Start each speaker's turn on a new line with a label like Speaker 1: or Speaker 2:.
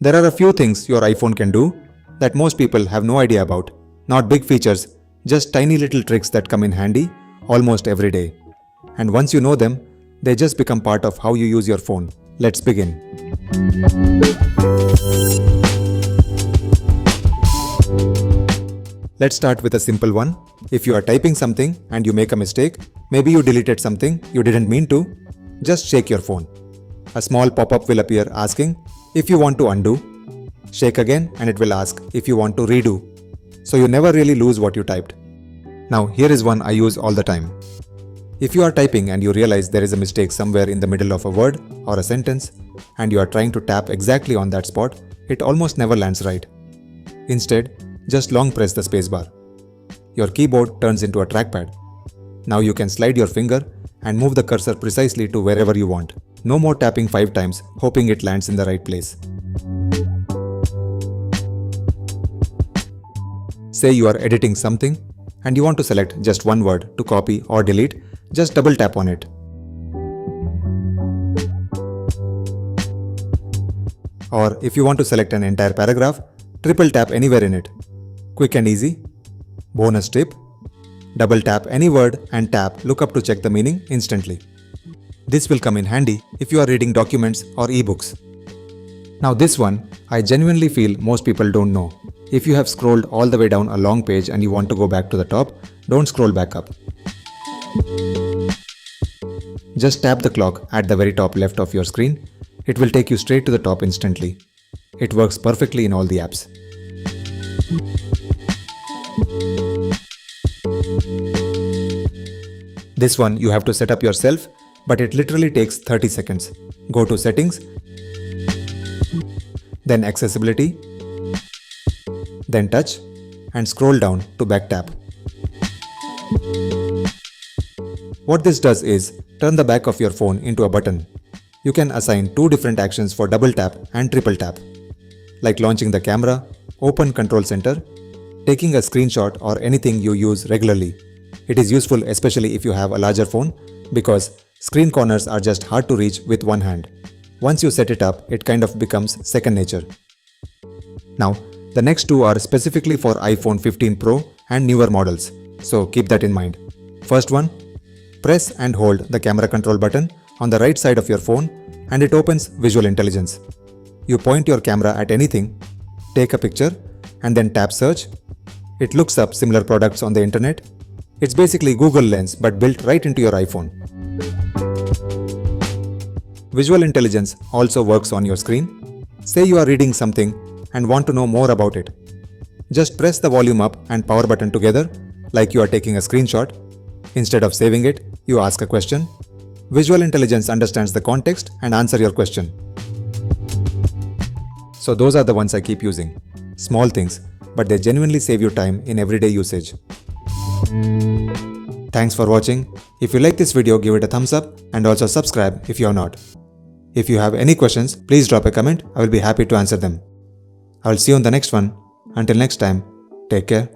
Speaker 1: There are a few things your iPhone can do that most people have no idea about. Not big features, just tiny little tricks that come in handy almost every day. And once you know them, they just become part of how you use your phone. Let's begin. Let's start with a simple one. If you are typing something and you make a mistake, maybe you deleted something you didn't mean to, just shake your phone. A small pop-up will appear asking if you want to undo. Shake again and it will ask if you want to redo. So you never really lose what you typed. Now here is one I use all the time. If you are typing and you realize there is a mistake somewhere in the middle of a word or a sentence and you are trying to tap exactly on that spot, it almost never lands right. Instead, just long press the spacebar. Your keyboard turns into a trackpad. Now you can slide your finger and move the cursor precisely to wherever you want. No more tapping 5 times hoping it lands in the right place. Say you are editing something and you want to select just one word to copy or delete, just double tap on it. Or if you want to select an entire paragraph, triple tap anywhere in it. Quick and easy. Bonus tip: double tap any word and tap look up to check the meaning instantly. This will come in handy if you are reading documents or ebooks. Now this one, I genuinely feel most people don't know. If you have scrolled all the way down a long page and you want to go back to the top, don't scroll back up. Just tap the clock at the very top left of your screen. It will take you straight to the top instantly. It works perfectly in all the apps. This one you have to set up yourself, but it literally takes 30 seconds. Go to Settings, then Accessibility, then Touch, and scroll down to back tap. What this does is turn the back of your phone into a button. You can assign 2 different actions for double tap and triple tap, like launching the camera, open Control Center, taking a screenshot, or anything you use regularly. It is useful especially if you have a larger phone because screen corners are just hard to reach with one hand. Once you set it up, it kind of becomes second nature. Now, the next 2 are specifically for iPhone 15 Pro and newer models, so keep that in mind. First one, press and hold the camera control button on the right side of your phone and it opens Visual Intelligence. You point your camera at anything, take a picture, and then tap Search. It looks up similar products on the internet. It's basically Google Lens but built right into your iPhone. Visual Intelligence also works on your screen. Say you are reading something and want to know more about it. Just press the volume up and power button together like you are taking a screenshot. Instead of saving it, you ask a question. Visual Intelligence understands the context and answers your question. So those are the ones I keep using. Small things, but they genuinely save you time in everyday usage. Thanks for watching. If you like this video, give it a thumbs up and also subscribe if you are not. If you have any questions, please drop a comment. I will be happy to answer them. I will see you on the next one. Until next time, take care.